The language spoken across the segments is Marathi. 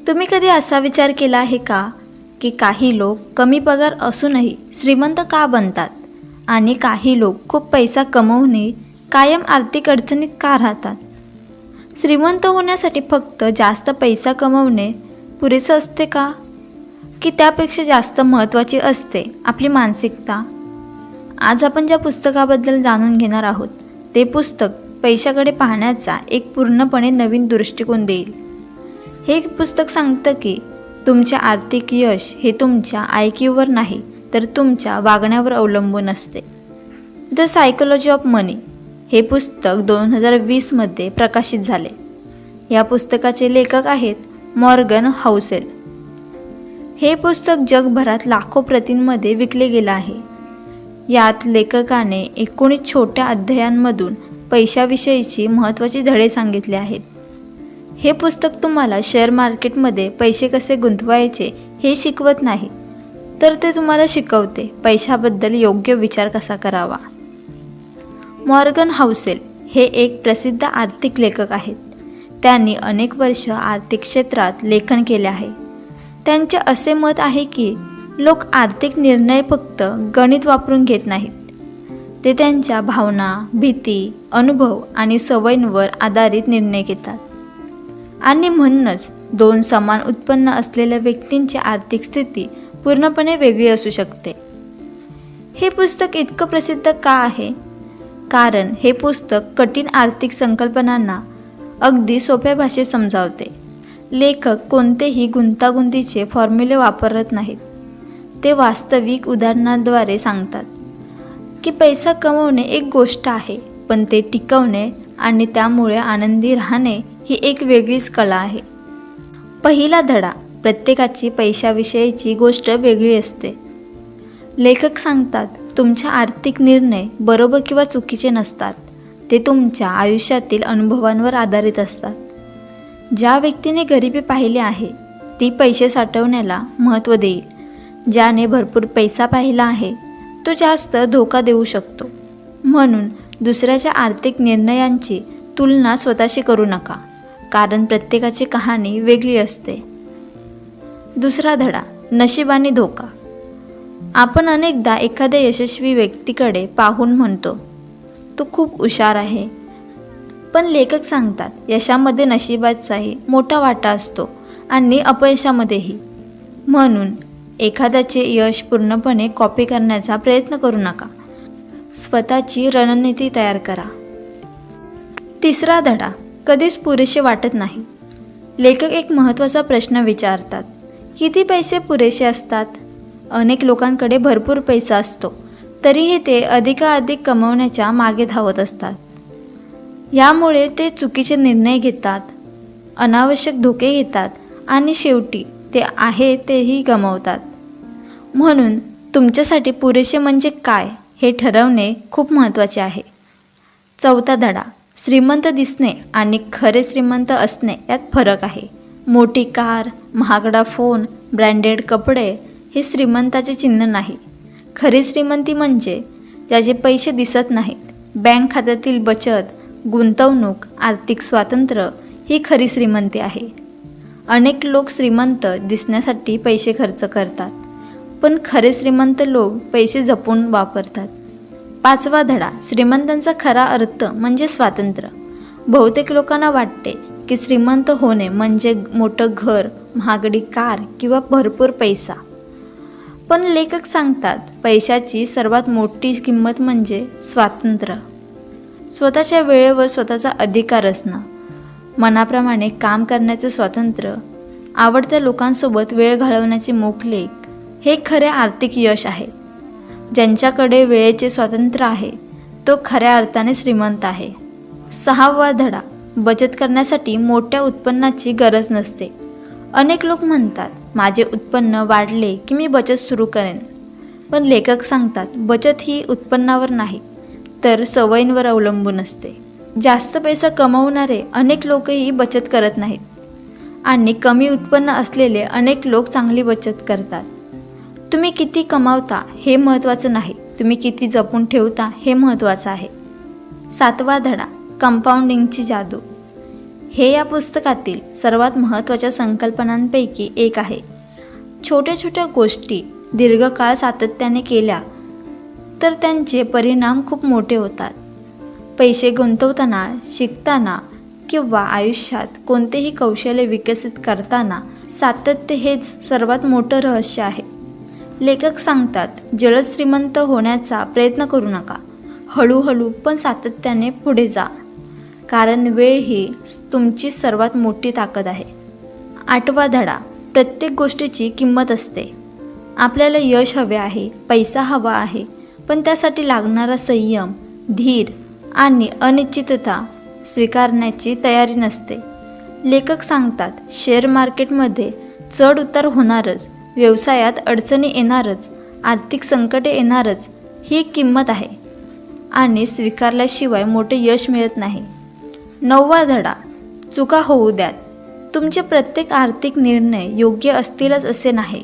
तुम्ही कधी असा विचार केला आहे का की काही लोक कमी पगार असूनही श्रीमंत का बनतात आणि काही लोक खूप पैसा कमवूनही कायम आर्थिक अडचणीत का राहतात? श्रीमंत होण्यासाठी फक्त जास्त पैसा कमवणे पुरेसं असते का, की त्यापेक्षा जास्त महत्त्वाची असते आपली मानसिकता? आज आपण ज्या पुस्तकाबद्दल जाणून घेणार आहोत ते पुस्तक पैशाकडे पाहण्याचा एक पूर्णपणे नवीन दृष्टिकोन देईल. हे पुस्तक सांगतं की तुमचे आर्थिक यश हे तुमच्या IQवर नाही तर तुमच्या वागण्यावर अवलंबून असते. द सायकोलॉजी ऑफ मनी हे पुस्तक 2020मध्ये प्रकाशित झाले. या पुस्तकाचे लेखक आहेत मॉर्गन हाउसेल. हे पुस्तक जगभरात लाखो प्रतींमध्ये विकले गेले आहे. यात लेखकाने 19 छोट्या अध्यायांमधून पैशाविषयीची महत्त्वाची धडे सांगितले आहेत. हे पुस्तक तुम्हाला शेअर मार्केटमध्ये पैसे कसे गुंतवायचे हे शिकवत नाही, तर ते तुम्हाला शिकवते पैशाबद्दल योग्य विचार कसा करावा. मॉर्गन हाउसेल हे एक प्रसिद्ध आर्थिक लेखक आहेत. त्यांनी अनेक वर्ष आर्थिक क्षेत्रात लेखन केले आहे. त्यांचे असे मत आहे की लोक आर्थिक निर्णय फक्त गणित वापरून घेत नाहीत, ते त्यांच्या भावना, भीती, अनुभव आणि सवयींवर आधारित निर्णय घेतात. आणि म्हणूनच दोन समान उत्पन्न असलेल्या व्यक्तींची आर्थिक स्थिती पूर्णपणे वेगळी असू शकते. हे पुस्तक इतकं प्रसिद्ध का आहे? कारण हे पुस्तक कठीण आर्थिक संकल्पनांना अगदी सोप्या भाषेत समजावते. लेखक कोणतेही गुंतागुंतीचे फॉर्म्युले वापरत नाहीत. ते वास्तविक उदाहरणांद्वारे सांगतात की पैसा कमवणे एक गोष्ट आहे, पण ते टिकवणे आणि त्यामुळे आनंदी राहणे ही एक वेगळीच कला आहे. पहिला धडा, प्रत्येकाची पैशाविषयीची गोष्ट वेगळी असते. लेखक सांगतात तुमच्या आर्थिक निर्णय बरोबर किंवा चुकीचे नसतात, ते तुमच्या आयुष्यातील अनुभवांवर आधारित असतात. ज्या व्यक्तीने गरिबी पाहिली आहे ती पैसे साठवण्याला महत्त्व देईल. ज्याने भरपूर पैसा पाहिला आहे तो जास्त धोका देऊ शकतो. म्हणून दुसऱ्याच्या आर्थिक निर्णयांची तुलना स्वतःशी करू नका, कारण प्रत्येकाची कहाणी वेगळी असते. दुसरा धडा, नशीब आणि धोका. आपण अनेकदा एखाद्या यशस्वी व्यक्तीकडे पाहून म्हणतो तो खूप हुशार आहे, पण लेखक सांगतात यशामध्ये नशिबाचाही मोठा वाटा असतो आणि अपयशामध्येही. म्हणून एखाद्याचे यश पूर्णपणे कॉपी करण्याचा प्रयत्न करू नका. स्वतःची रणनीती तयार करा. तिसरा धडा, कधीच पुरेसे वाटत नाही. लेखक एक महत्त्वाचा प्रश्न विचारतात, किती पैसे पुरेसे असतात? अनेक लोकांकडे भरपूर पैसा असतो, तरीही ते अधिकाधिक कमवण्याच्या मागे धावत असतात. यामुळे ते चुकीचे निर्णय घेतात, अनावश्यक धोके घेतात आणि शेवटी ते आहे तेही गमावतात. म्हणून तुमच्यासाठी पुरेसे म्हणजे काय हे ठरवणे खूप महत्त्वाचे आहे. चौथा धडा, श्रीमंत दिसणे आणि खरे श्रीमंत असणे यात फरक आहे. मोठी कार, महागडा फोन, ब्रँडेड कपडे हे श्रीमंताचे चिन्ह नाही. खरी श्रीमंती म्हणजे ज्याचे पैसे दिसत नाहीत. बँक खात्यातील बचत, गुंतवणूक, आर्थिक स्वातंत्र्य ही खरी श्रीमंती आहे. अनेक लोक श्रीमंत दिसण्यासाठी पैसे खर्च करतात, पण खरे श्रीमंत लोक पैसे जपून वापरतात. पाचवा धडा, श्रीमंतांचा खरा अर्थ म्हणजे स्वातंत्र्य. बहुतेक लोकांना वाटते की श्रीमंत होणे म्हणजे मोठं घर, महागडी कार किंवा भरपूर पैसा. पण लेखक सांगतात पैशाची सर्वात मोठी किंमत म्हणजे स्वातंत्र्य. स्वतःच्या वेळेवर स्वतःचा अधिकार असणं, मनाप्रमाणे काम करण्याचे स्वातंत्र्य, आवडत्या लोकांसोबत वेळ घालवण्याची मोकळीक हे खरे आर्थिक यश आहे. ज्यांच्याकडे वेळेचे स्वातंत्र्य आहे तो खऱ्या अर्थाने श्रीमंत आहे. सहावा धडा, बचत करण्यासाठी मोठ्या उत्पन्नाची गरज नसते. अनेक लोक म्हणतात माझे उत्पन्न वाढले की मी बचत सुरू करेन, पण लेखक सांगतात बचत ही उत्पन्नावर नाही तर सवयींवर अवलंबून असते. जास्त पैसा कमवणारे अनेक लोकही बचत करत नाहीत आणि कमी उत्पन्न असलेले अनेक लोक चांगली बचत करतात. तुम्ही किती कमावता हे महत्त्वाचं नाही, तुम्ही किती जपून ठेवता हे महत्त्वाचं आहे. सातवा धडा, कंपाऊंडिंगची जादू. हे या पुस्तकातील सर्वात महत्त्वाच्या संकल्पनांपैकी एक आहे. छोट्या छोट्या गोष्टी दीर्घकाळ सातत्याने केल्या तर त्यांचे परिणाम खूप मोठे होतात. पैसे गुंतवताना, शिकताना किंवा आयुष्यात कोणतेही कौशल्य विकसित करताना सातत्य हेच सर्वात मोठं रहस्य आहे. लेखक सांगतात, जलद श्रीमंत होण्याचा प्रयत्न करू नका. हळूहळू पण सातत्याने पुढे जा, कारण वेळ ही तुमची सर्वात मोठी ताकद आहे. 8वा धडा, प्रत्येक गोष्टीची किंमत असते. आपल्याला यश हवे आहे, पैसा हवा आहे, पण त्यासाठी लागणारा संयम, धीर आणि अनिश्चितता स्वीकारण्याची तयारी नसते. लेखक सांगतात, शेअर मार्केटमध्ये चढ उतार होणारच, व्यवसायात अडचणी येणारच, आर्थिक संकटे येणारच, ही किंमत आहे आणि स्वीकारल्याशिवाय मोठे यश मिळत नाही. 9वा धडा, चुका होऊ द्यात. तुमचे प्रत्येक आर्थिक निर्णय योग्य असतीलच असे नाही.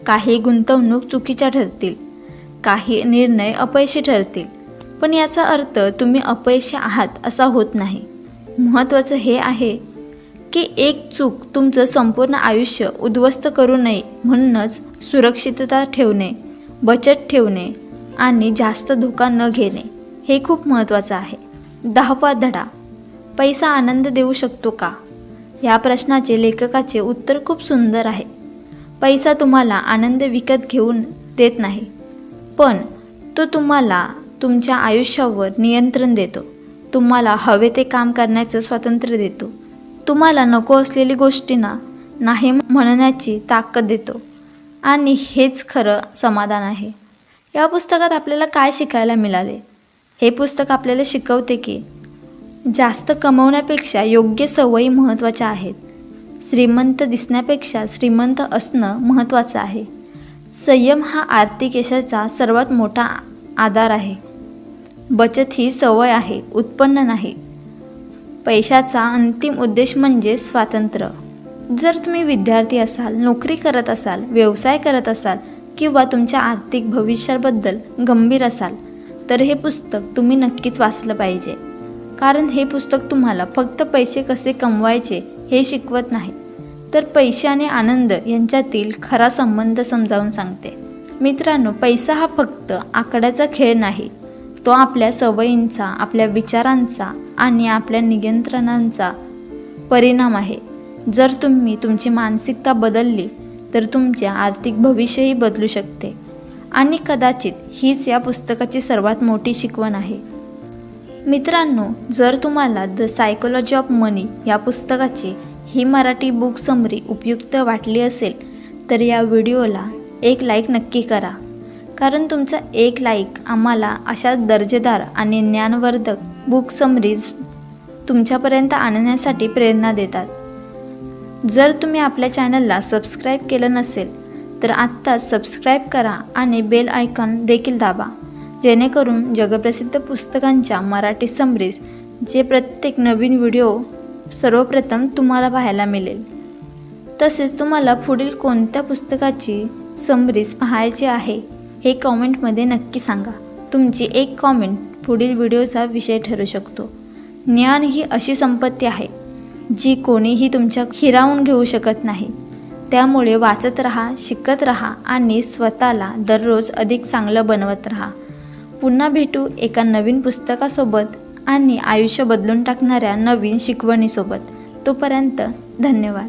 काही गुंतवणूक चुकीच्या ठरतील, काही निर्णय अपयशी ठरतील, पण याचा अर्थ तुम्ही अपयशी आहात असा होत नाही. महत्त्वाचं हे आहे की एक चूक तुमचं संपूर्ण आयुष्य उद्ध्वस्त करू नये. म्हणूनच सुरक्षितता ठेवणे, बचत ठेवणे आणि जास्त धोका न घेणे हे खूप महत्त्वाचं आहे. 10वा धडा, पैसा आनंद देऊ शकतो का? या प्रश्नाचे लेखकाचे उत्तर खूप सुंदर आहे. पैसा तुम्हाला आनंद विकत घेऊन देत नाही, पण तो तुम्हाला तुमच्या आयुष्यावर नियंत्रण देतो. तुम्हाला हवे ते काम करण्याचं स्वातंत्र्य देतो. तुम्हाला नको असलेली गोष्टींना नाही म्हणण्याची ताकद देतो आणि हेच खरं समाधान आहे. या पुस्तकात आपल्याला काय शिकायला मिळाले? हे पुस्तक आपल्याला शिकवते की जास्त कमवण्यापेक्षा योग्य सवयी महत्त्वाच्या आहेत. श्रीमंत दिसण्यापेक्षा श्रीमंत असणं महत्त्वाचं आहे. संयम हा आर्थिक यशाचा सर्वात मोठा आधार आहे. बचत ही सवय आहे, उत्पन्न नाही. पैशाचा अंतिम उद्देश म्हणजे स्वातंत्र्य. जर तुम्ही विद्यार्थी असाल, नोकरी करत असाल, व्यवसाय करत असाल किंवा तुमच्या आर्थिक भविष्याबद्दल गंभीर असाल तर हे पुस्तक तुम्ही नक्कीच वाचलं पाहिजे. कारण हे पुस्तक तुम्हाला फक्त पैसे कसे कमवायचे हे शिकवत नाही, तर पैसे आणि आनंद यांच्यातील खरा संबंध समजावून सांगते. मित्रांनो, पैसा हा फक्त आकड्याचा खेळ नाही, तो आपल्या सवयींचा, आपल्या विचारांचा आणि आपल्या नियंत्रणांचा परिणाम आहे. जर तुम्ही तुमची मानसिकता बदलली तर तुमचे आर्थिक भविष्यही बदलू शकते आणि कदाचित हीच या पुस्तकाची सर्वात मोठी शिकवण आहे. मित्रांनो, जर तुम्हाला द सायकोलॉजी ऑफ मनी या पुस्तकाची ही मराठी बुक समरी उपयुक्त वाटली असेल तर या व्हिडिओला एक लाईक नक्की करा. कारण तुमचा एक लाईक आम्हाला अशा दर्जेदार आणि ज्ञानवर्धक बुक समरीज तुमच्यापर्यंत आणण्यासाठी प्रेरणा देतात. जर तुम्ही आपल्या चॅनलला सबस्क्राईब केलं नसेल तर आत्ताच सबस्क्राईब करा आणि बेल आयकॉन देखील दाबा, जेणेकरून जगप्रसिद्ध पुस्तकांच्या मराठी समरीज जे प्रत्येक नवीन व्हिडिओ सर्वप्रथम तुम्हाला पाहायला मिळेल. तसेच तुम्हाला पुढील कोणत्या पुस्तकाची समरीज पाहायची आहे हे कॉमेंटमध्ये नक्की सांगा. तुमची एक कॉमेंट पुढील व्हिडिओचा विषय ठरू शकतो. ज्ञान ही अशी संपत्ती आहे जी कोणीही तुमच्या हिरावून घेऊ शकत नाही. त्यामुळे वाचत राहा, शिकत राहा आणि स्वतःला दररोज अधिक चांगलं बनवत राहा. पुन्हा भेटू एका नवीन पुस्तकासोबत आणि आयुष्य बदलून टाकणाऱ्या नवीन शिकवणीसोबत. तोपर्यंत धन्यवाद.